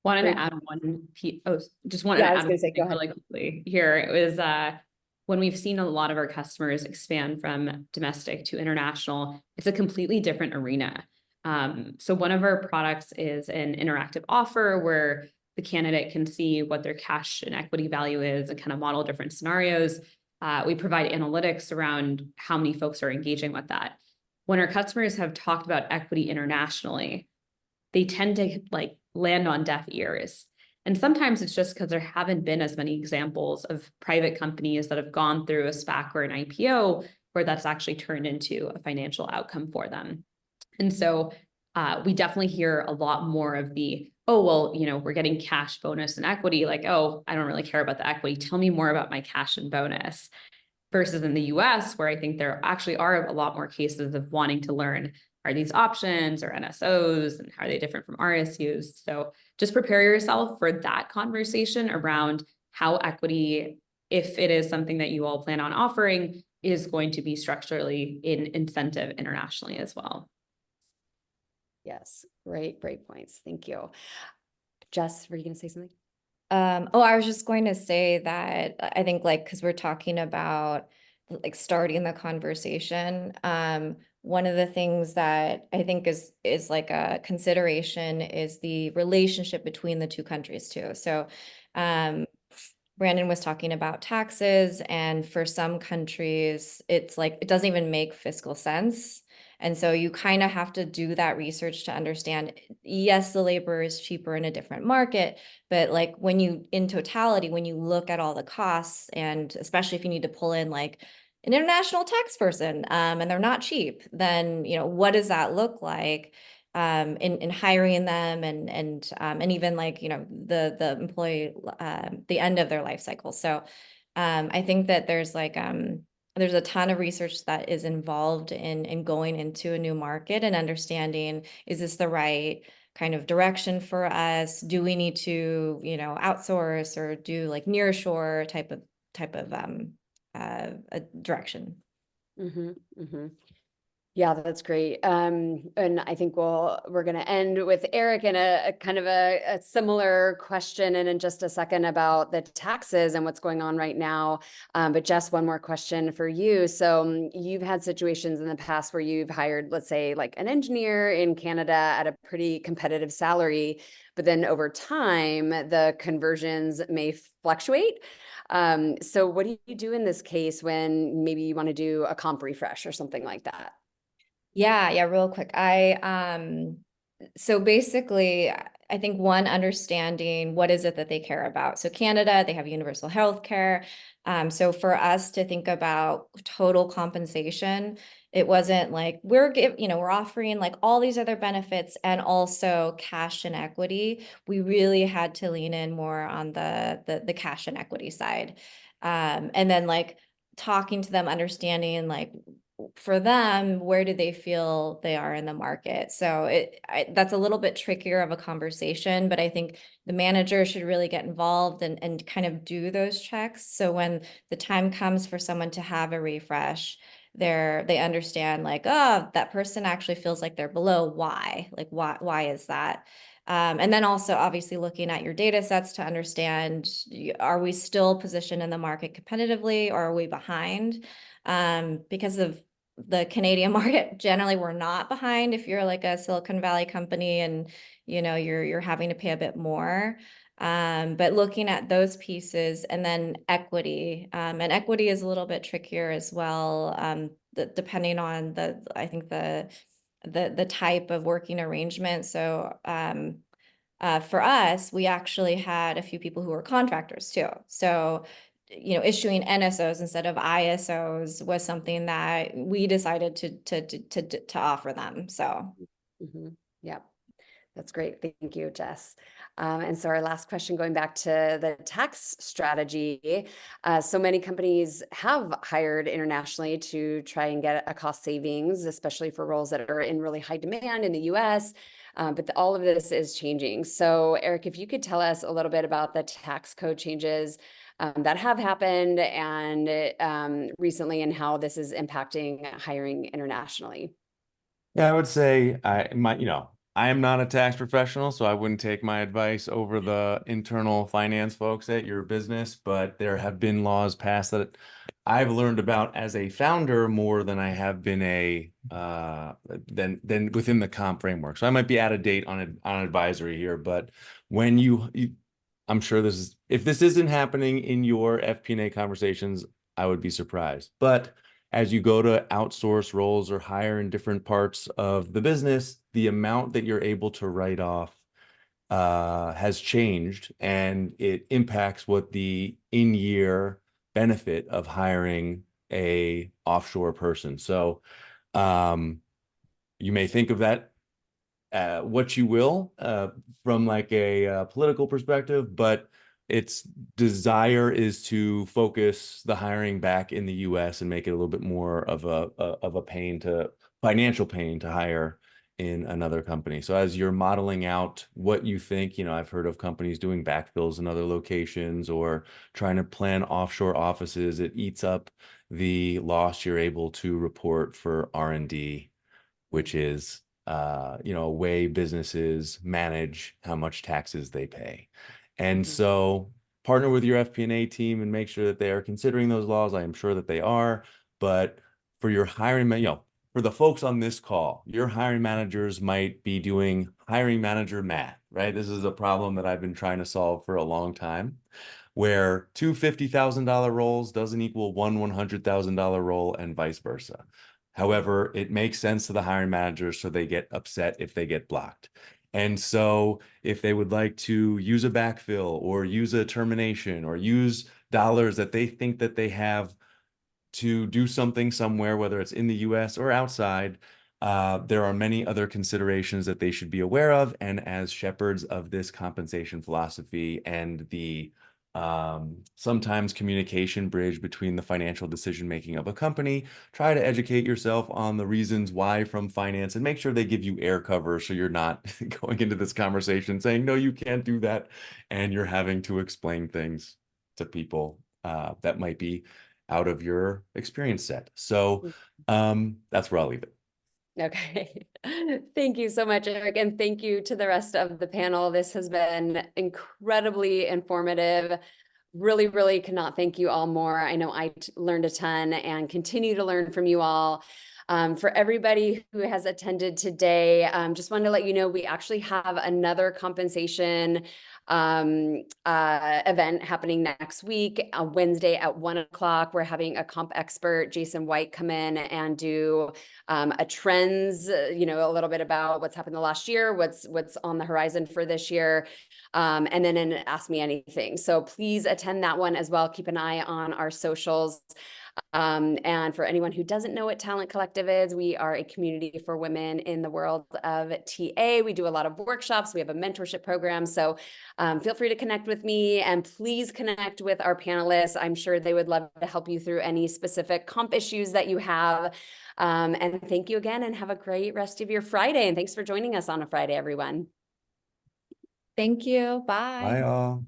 Wanted Great. to add one piece. Oh, just wanted Yeah, to I was add gonna one say, thing go ahead. really quickly here. It was when we've seen a lot of our customers expand from domestic to international, it's a completely different arena. So one of our products is an interactive offer where the candidate can see what their cash and equity value is and kind of model different scenarios. We provide analytics around how many folks are engaging with that. When our customers have talked about equity internationally, they tend to like land on deaf ears. And sometimes it's just because there haven't been as many examples of private companies that have gone through a SPAC or an IPO where that's actually turned into a financial outcome for them. And so we definitely hear a lot more of the, oh, well, we're getting cash, bonus, and equity. Like, oh, I don't really care about the equity. Tell me more about my cash and bonus. Versus in the US, where I think there actually are a lot more cases of wanting to learn, are these options or NSOs and how are they different from RSUs? So just prepare yourself for that conversation around how equity, if it is something that you all plan on offering, is going to be structurally in incentive internationally as well. Yes, great points. Thank you. Jess, were you going to say something? I was just going to say that I think because we're talking about like starting the conversation, one of the things that I think is like a consideration is the relationship between the two countries too. So, Brandon was talking about taxes, and for some countries, it's like it doesn't even make fiscal sense. And so you kind of have to do that research to understand, yes, the labor is cheaper in a different market, but like in totality, when you look at all the costs, and especially if you need to pull in like an international tax person, and they're not cheap, then, what does that look like? In hiring them and even like, the employee, the end of their life cycle. So, I think that there's a ton of research that is involved in going into a new market and understanding, is this the right kind of direction for us? Do we need to, outsource or do like nearshore type of a direction? Yeah, that's great. And I think we're going to end with Eric in a kind of a similar question, and in just a second about the taxes and what's going on right now. But Jess, one more question for you. So you've had situations in the past where you've hired, let's say, like an engineer in Canada at a pretty competitive salary, but then over time, the conversions may fluctuate. So what do you do in this case when maybe you want to do a comp refresh or something like that? Yeah, real quick. So basically, I think one, understanding what is it that they care about. So Canada, they have universal health care. So for us to think about total compensation, it wasn't like we're offering like all these other benefits and also cash and equity. We really had to lean in more on the cash and equity side. And then like talking to them, understanding like for them, where do they feel they are in the market? So that's a little bit trickier of a conversation, but I think the manager should really get involved and kind of do those checks. So when the time comes for someone to have a refresh, they understand like, oh, that person actually feels like they're below. Why? Like, why is that? And then also obviously looking at your data sets to understand, are we still positioned in the market competitively, or are we behind? Because of the Canadian market, generally we're not behind if you're like a Silicon Valley company and you're having to pay a bit more. But looking at those pieces, and then equity, and equity is a little bit trickier as well, depending on I think the type of working arrangement. So for us, we actually had a few people who were contractors too. So issuing NSOs instead of ISOs was something that we decided to offer them. So Yeah. That's great. Thank you, Jess. And so our last question, going back to the tax strategy. So many companies have hired internationally to try and get a cost savings, especially for roles that are in really high demand in the US. But all of this is changing. So Eric, if you could tell us a little bit about the tax code changes that have happened and recently, and how this is impacting hiring internationally. Yeah, I would say I am not a tax professional, so I wouldn't take my advice over the internal finance folks at your business, but there have been laws passed that I've learned about as a founder more than I have been than within the comp framework. So I might be out of date on advisory here, but when I'm sure if this isn't happening in your FP&A conversations, I would be surprised. But as you go to outsource roles or hire in different parts of the business, the amount that you're able to write off has changed, and it impacts what the in-year benefit of hiring a offshore person. So you may think of that what you will from like a political perspective, but its desire is to focus the hiring back in the US and make it a little bit more of a financial pain to hire in another company. So as you're modeling out what you think, I've heard of companies doing backfills in other locations or trying to plan offshore offices. It eats up the loss you're able to report for R&D, which is a way businesses manage how much taxes they pay. And so partner with your FP&A team and make sure that they are considering those laws. I am sure that they are, but for your hiring, for the folks on this call, your hiring managers might be doing hiring manager math, right? This is a problem that I've been trying to solve for a long time, where two $50,000 roles doesn't equal one $100,000 role and vice versa. However, it makes sense to the hiring managers, so they get upset if they get blocked. And so if they would like to use a backfill or use a termination or use dollars that they think that they have to do something somewhere, whether it's in the US or outside, there are many other considerations that they should be aware of. And as shepherds of this compensation philosophy and the sometimes communication bridge between the financial decision making of a company, try to educate yourself on the reasons why from finance and make sure they give you air cover so you're not going into this conversation saying, no, you can't do that. And you're having to explain things to people that might be out of your experience set. So that's where I'll leave it. Okay. Thank you so much, Eric. And thank you to the rest of the panel. This has been incredibly informative. Really, really cannot thank you all more. I know I learned a ton and continue to learn from you all. For everybody who has attended today, just wanted to let you know we actually have another compensation event happening next week, Wednesday at 1 o'clock. We're having a comp expert, Jason White, come in and do a trends, a little bit about what's happened the last year, what's on the horizon for this year, and then an Ask Me Anything. So please attend that one as well. Keep an eye on our socials. And for anyone who doesn't know what Talent Collective is, we are a community for women in the world of TA. We do a lot of workshops. We have a mentorship program. So feel free to connect with me, and please connect with our panelists. I'm sure they would love to help you through any specific comp issues that you have. And thank you again, and have a great rest of your Friday. And thanks for joining us on a Friday, everyone. thank you. Bye. Bye all.